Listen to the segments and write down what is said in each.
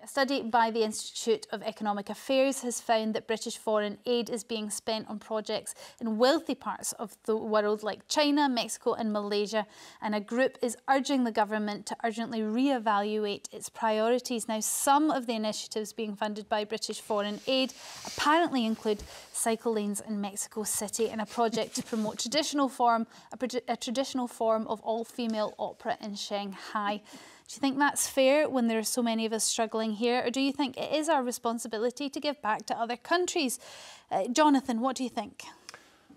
A study by the Institute of Economic Affairs has found that British foreign aid is being spent on projects in wealthy parts of the world like China, Mexico and Malaysia, and a group is urging the government to urgently re-evaluate its priorities. Now, some of the initiatives being funded by British foreign aid apparently include cycle lanes in Mexico City and a project to promote a traditional form of all-female opera in Shanghai. Do you think that's fair when there are so many of us struggling here, or do you think it is our responsibility to give back to other countries? Jonathan, what do you think?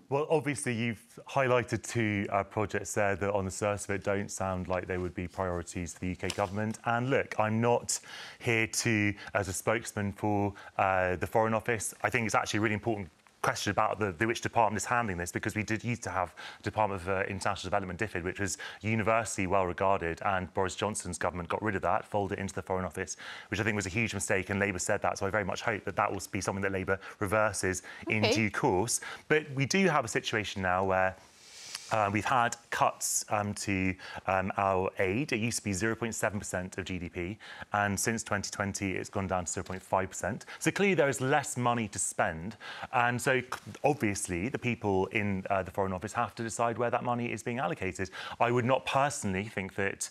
Well, obviously, you've highlighted two projects there that on the surface of it don't sound like they would be priorities for the UK government. And look, I'm not here as a spokesman for the Foreign Office. I think it's actually a really important question about which department is handling this, because we did used to have Department of International Development, DFID, which was universally well regarded, and Boris Johnson's government got rid of that, folded it into the Foreign Office, which I think was a huge mistake, and Labour said that, so I very much hope that that will be something that Labour reverses in due course. But we do have a situation now where we've had cuts to our aid. It used to be 0.7% of GDP, and since 2020, it's gone down to 0.5%. So clearly, there is less money to spend, and so obviously, the people in the Foreign Office have to decide where that money is being allocated. I would not personally think that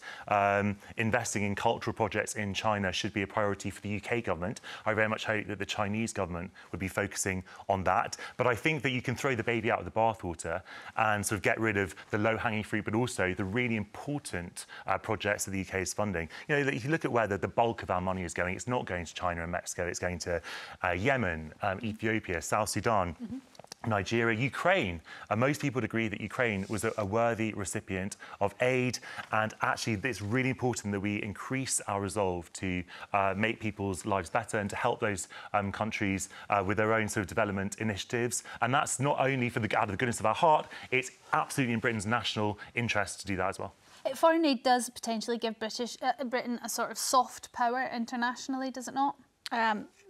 investing in cultural projects in China should be a priority for the UK government. I very much hope that the Chinese government would be focusing on that. But I think that you can throw the baby out with the bathwater and sort of get rid of the low-hanging fruit, but also the really important projects that the UK is funding. You know, if you look at where the bulk of our money is going, it's not going to China and Mexico, it's going to Yemen, Ethiopia, South Sudan, Nigeria, Ukraine. Most people would agree that Ukraine was a worthy recipient of aid, and actually it's really important that we increase our resolve to make people's lives better and to help those countries with their own sort of development initiatives. And that's not only out of the goodness of our heart, it's absolutely in Britain's national interest to do that as well. Foreign aid does potentially give Britain a sort of soft power internationally, does it not?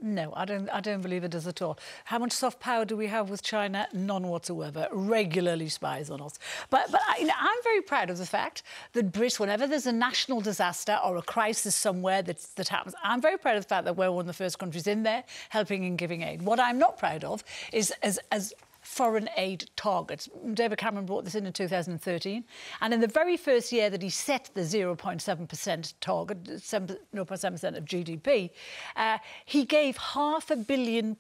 No, I don't believe it does at all. How much soft power do we have with China? None whatsoever. Regularly spies on us. But I'm very proud of the fact that Britain, whenever there's a national disaster or a crisis somewhere that happens, I'm very proud of the fact that we're one of the first countries in there helping and giving aid. What I'm not proud of is as foreign aid targets. David Cameron brought this in 2013, and in the very first year that he set the 0.7% target, 0.7% of GDP, he gave £500 million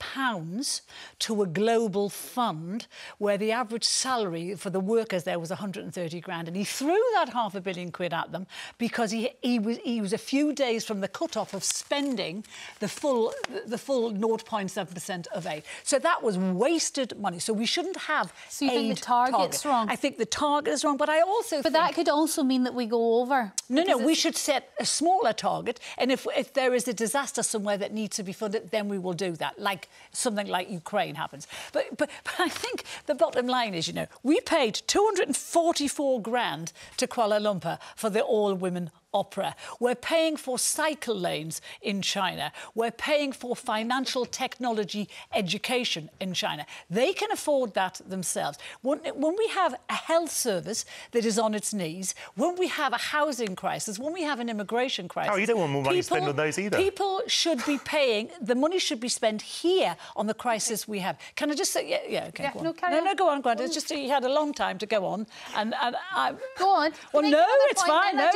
to a global fund where the average salary for the workers there was 130 grand, and he threw that £500 million at them because he was a few days from the cut-off of spending the full 0.7% of aid. So that was wasted money. So we shouldn't have So you think the target's wrong? I think the target is wrong, but I also But that could also mean that we go over. No, we should set a smaller target, and if there is a disaster somewhere that needs to be funded, then we will do that, like something like Ukraine happens. But I think the bottom line is, you know, we paid 244 grand to Kuala Lumpur for the all-women opera. We're paying for cycle lanes in China. We're paying for financial technology education in China. They can afford that themselves. When we have a health service that is on its knees, when we have a housing crisis, when we have an immigration crisis... Oh, you don't want more money to spend on those either. People should be paying... The money should be spent here on the crisis we have. Can I just say... Yeah, OK, go on. Go on. It's just you had a long time to go on, and I... Go on. Well, no, it's fine. No,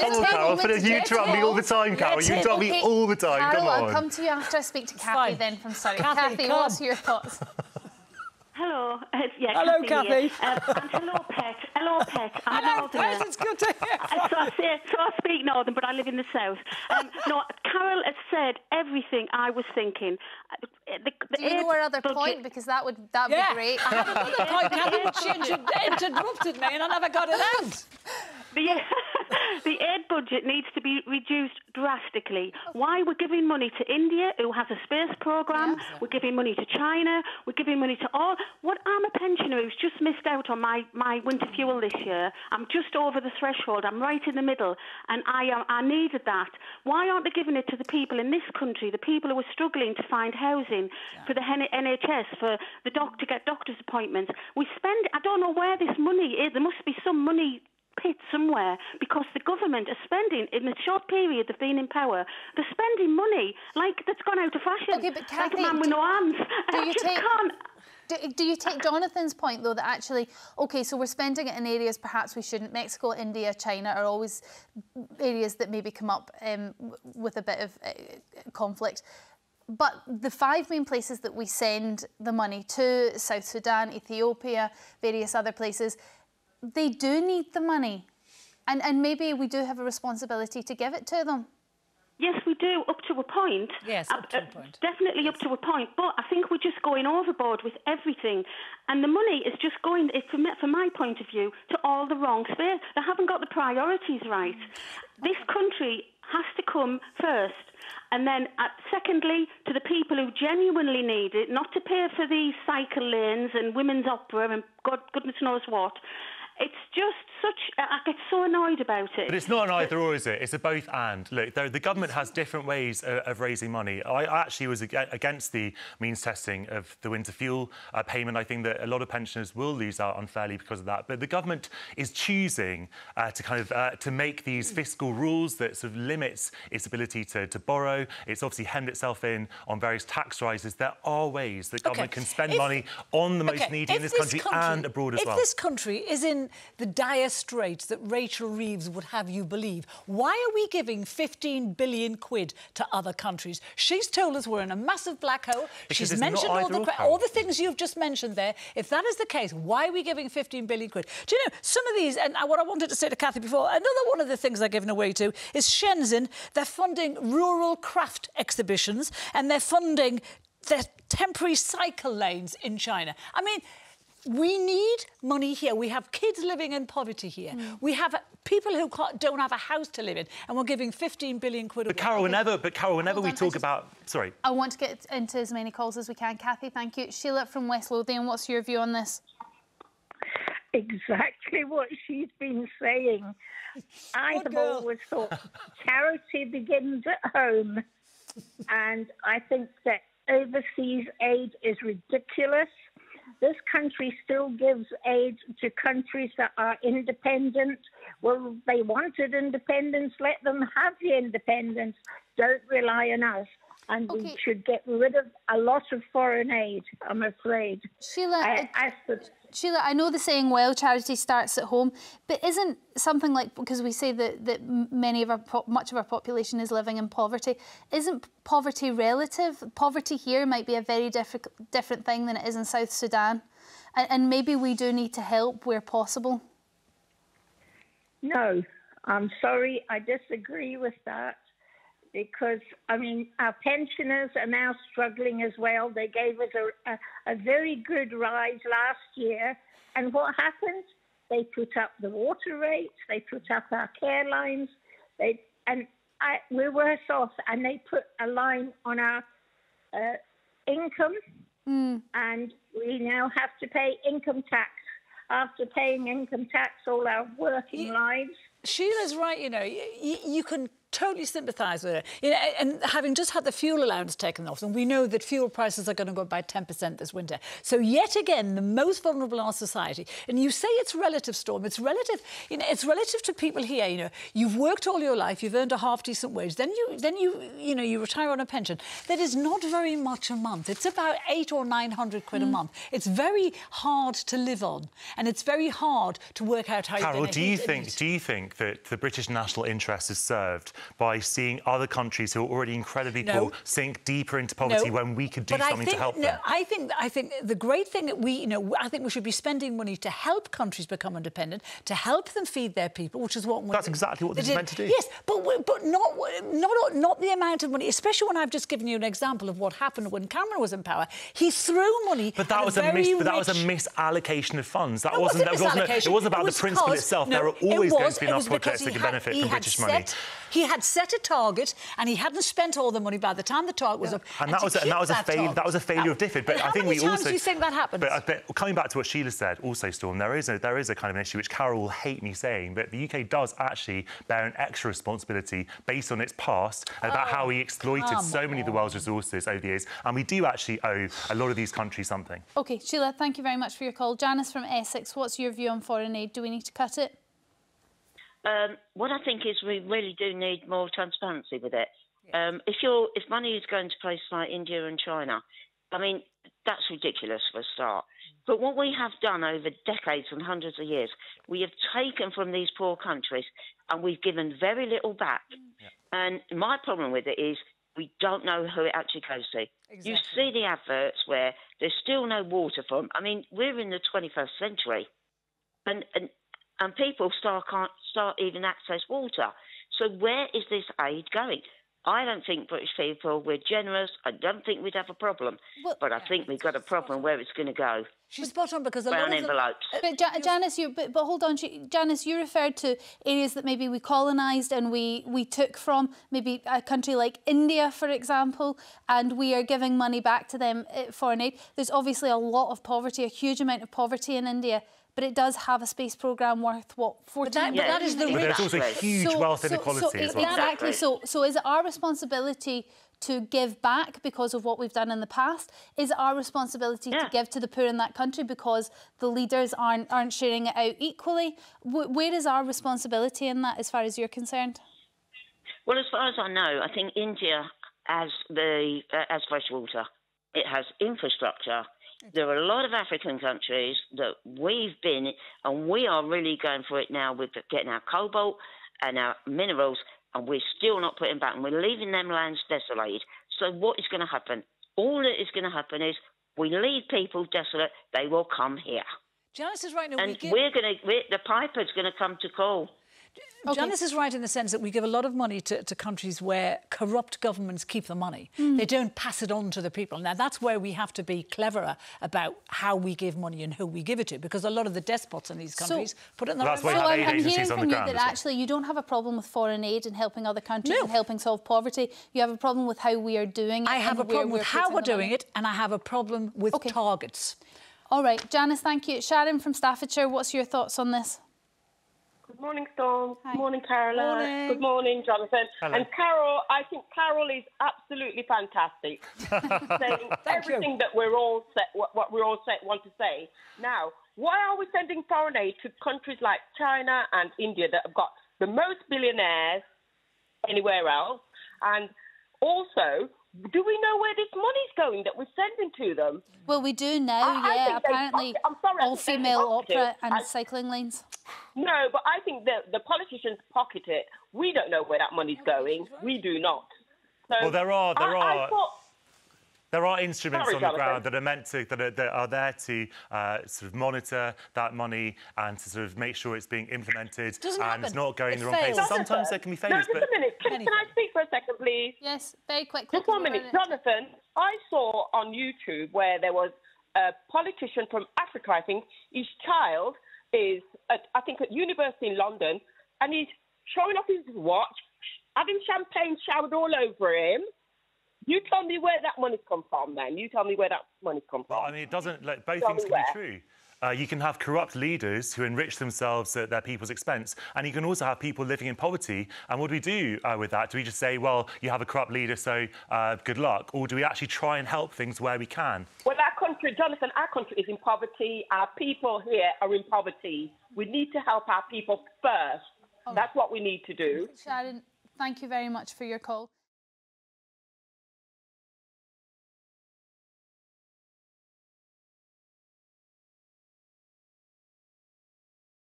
come on, Carole, but you interrupt me all the time, Carole. You interrupt me all the time. Carole, come on. I'll come to you after I speak to Kathy then from Surrey. Kathy, what's your thoughts? Hello. Yeah, hello, Kathy. And hello, Pet. Hello, Pet. Hello, Pet. It's good to hear from you. So I speak Northern, but I live in the South. No, Carole has said everything I was thinking. Do you know her other point? Because that would be great. I had another point, Kathy, but she interrupted me and I never got it out. The aid budget needs to be reduced drastically. Why? We're giving money to India, who has a space programme. Yes. We're giving money to China. We're giving money to all. What? I'm a pensioner who's just missed out on my winter fuel this year. I'm just over the threshold. I'm right in the middle, and I needed that. Why aren't they giving it to the people in this country, the people who are struggling to find housing, for the NHS, for the to get doctor's appointments? We spend... I don't know where this money is. There must be some money pit somewhere because the government are spending, in the short period they've been in power, they're spending money like that's gone out of fashion. Okay, but Cathy, like a man with no arms. Do you take Jonathan's point, though, that actually, OK, so we're spending it in areas perhaps we shouldn't? Mexico, India, China are always areas that maybe come up with a bit of conflict. But the 5 main places that we send the money to, South Sudan, Ethiopia, various other places, they do need the money. And maybe we do have a responsibility to give it to them. Yes, we do, up to a point. Yes, up to a point. Definitely up to a point. But I think we're just going overboard with everything. And the money is just going, from my point of view, to all the wrong sphere. They haven't got the priorities right. This country has to come first. And then, secondly, to the people who genuinely need it, not to pay for these cycle lanes and women's opera and goodness knows what. It's just I get so annoyed about it. But it's not an either or, is it? It's a both and. Look, the government has different ways of raising money. I actually was against the means testing of the winter fuel payment. I think that a lot of pensioners will lose out unfairly because of that. But the government is choosing to make these fiscal rules that sort of limits its ability to borrow. It's obviously hemmed itself in on various tax rises. There are ways that government can spend money on the most needy in this country and abroad as well. If this country is in the dire straits that Rachel Reeves would have you believe, why are we giving 15 billion quid to other countries? She's told us we're in a massive black hole. Because she's mentioned all the things you've just mentioned there. If that is the case, why are we giving 15 billion quid? Do you know, some of these, and what I wanted to say to Cathy before, another one of the things they're giving away to is Shenzhen. They're funding rural craft exhibitions and they're funding their temporary cycle lanes in China. I mean, we need money here. We have kids living in poverty here. We have people who don't have a house to live in, and we're giving 15 billion quid away. Carole, whenever we talk about... Sorry. I want to get into as many calls as we can. Cathy, thank you. Sheila from West Lothian, what's your view on this? Exactly what she's been saying. I have always thought charity begins at home, and I think that overseas aid is ridiculous. This country still gives aid to countries that are independent. Well, they wanted independence. Let them have the independence. Don't rely on us. And we should get rid of a lot of foreign aid, I'm afraid. Sheila, Sheila, I know the saying, well, charity starts at home, but isn't something like, because we say that much of our population is living in poverty, isn't poverty relative? Poverty here might be a very different thing than it is in South Sudan. And maybe we do need to help where possible. No, I'm sorry, I disagree with that. Because, I mean, our pensioners are now struggling as well. They gave us a very good rise last year. And what happened? They put up the water rates. They put up our care lines. We're worse off. And they put a line on our income. And we now have to pay income tax. After paying income tax all our working lives. Sheila's right, you know, you can totally sympathise with her. You know, and having just had the fuel allowance taken off, and we know that fuel prices are going to go up by 10% this winter. So yet again, the most vulnerable in our society. And you say it's relative, Storm. It's relative. You know, it's relative to people here. You know, you've worked all your life. You've earned a half-decent wage. Then you retire on a pension. That is not very much a month. It's about 800 or 900 quid a month. It's very hard to live on, and it's very hard to work out how. Carole, do you think that the British national interest is served by seeing other countries who are already incredibly poor sink deeper into poverty when we could do something to help them? I think the great thing that I think we should be spending money to help countries become independent, to help them feed their people, which is what that's exactly what this is meant to do. Yes, but not the amount of money. Especially when I've just given you an example of what happened when Cameron was in power. He threw money. But that was a misallocation of funds. That wasn't. It wasn't about the principle itself. There are always going to be enough projects that can benefit from British money. He had set a target, and he hadn't spent all the money by the time the target was up. And that was a failure of DFID. But I think we also. How many times do you think that happens? But coming back to what Sheila said, also, Storm, there is a kind of an issue which Carole will hate me saying, but the UK does actually bear an extra responsibility based on its past about how we exploited so many of the world's resources over the years, and we do actually owe a lot of these countries something. OK, Sheila, thank you very much for your call. Janice from Essex, what's your view on foreign aid? Do we need to cut it? What I think is we really do need more transparency with it. Yes. If money is going to places like India and China, I mean, that's ridiculous for a start. But what we have done over decades and hundreds of years, we have taken from these poor countries and we've given very little back. Yeah. And my problem with it is we don't know who it actually goes to. Exactly. You see the adverts where there's still no water from. I mean, we're in the 21st century, and people can't start even access water. So where is this aid going? I don't think British people, we're generous. I don't think we'd have a problem. Well, but I think we've got a problem where it's going to go. She's spot on, because a brown lot of envelopes. But Janice, but hold on, Janice, you referred to areas that maybe we colonised and we took from, maybe a country like India, for example, and we are giving money back to them foreign aid. There's obviously a lot of poverty, a huge amount of poverty in India. But it does have a space programme worth, what, 14 billion? That is the But there's also huge wealth inequality as well. Exactly. So is it our responsibility to give back because of what we've done in the past? Is it our responsibility to give to the poor in that country because the leaders aren't sharing it out equally? Where is our responsibility in that, as far as you're concerned? Well, as far as I know, I think India has fresh water. It has infrastructure. There are a lot of African countries that we've been, and we are really going for it now with getting our cobalt and our minerals, and we're still not putting back, and we're leaving them lands desolated. So what is going to happen? All that is going to happen is we leave people desolate, they will come here. Janice is right. No, and the piper's going to come to call. Okay. Janice is right in the sense that we give a lot of money to countries where corrupt governments keep the money. They don't pass it on to the people. Now, that's where we have to be cleverer about how we give money and who we give it to, because a lot of the despots in these countries put it in the right way. So I'm hearing from you that actually you don't have a problem with foreign aid and helping other countries and helping solve poverty. You have a problem with how we are doing it. I have a problem with how we're doing it, and I have a problem with targets. All right, Janice, thank you. Sharon from Staffordshire, what's your thoughts on this? Good morning, Storm. Hi. Good morning, Carola. Morning. Good morning, Jonathan. Hello. And Carole, I think Carole is absolutely fantastic. Saying everything that we're all what we're all want to say. Now, why are we sending foreign aid to countries like China and India that have got the most billionaires anywhere else? And also, do we know where this money's going that we're sending to them? Well, we do now, apparently all-female opera and cycling lanes. No, but I think the politicians pocket it. We don't know where that money's going. We do not. So well, there are instruments on the ground that are meant to that are there to sort of monitor that money and to sort of make sure it's being implemented and it's not going the wrong place. Sometimes there can be failures. No, just a minute. Can I speak for a second, please? Yes, very quickly. Just 1 minute, Jonathan. I saw on YouTube where there was a politician from Africa. I think his child is at university in London, and he's showing off his watch, having champagne showered all over him. You tell me where that money's come from, then. You tell me where that money's come from. Well, I mean, it doesn't. Like, both things can be true. You can have corrupt leaders who enrich themselves at their people's expense, and you can also have people living in poverty. And what do we do with that? Do we just say, well, you have a corrupt leader, so good luck? Or do we actually try and help things where we can? Well, our country, Jonathan, our country is in poverty. Our people here are in poverty. We need to help our people first. That's what we need to do. Sharon, thank you very much for your call.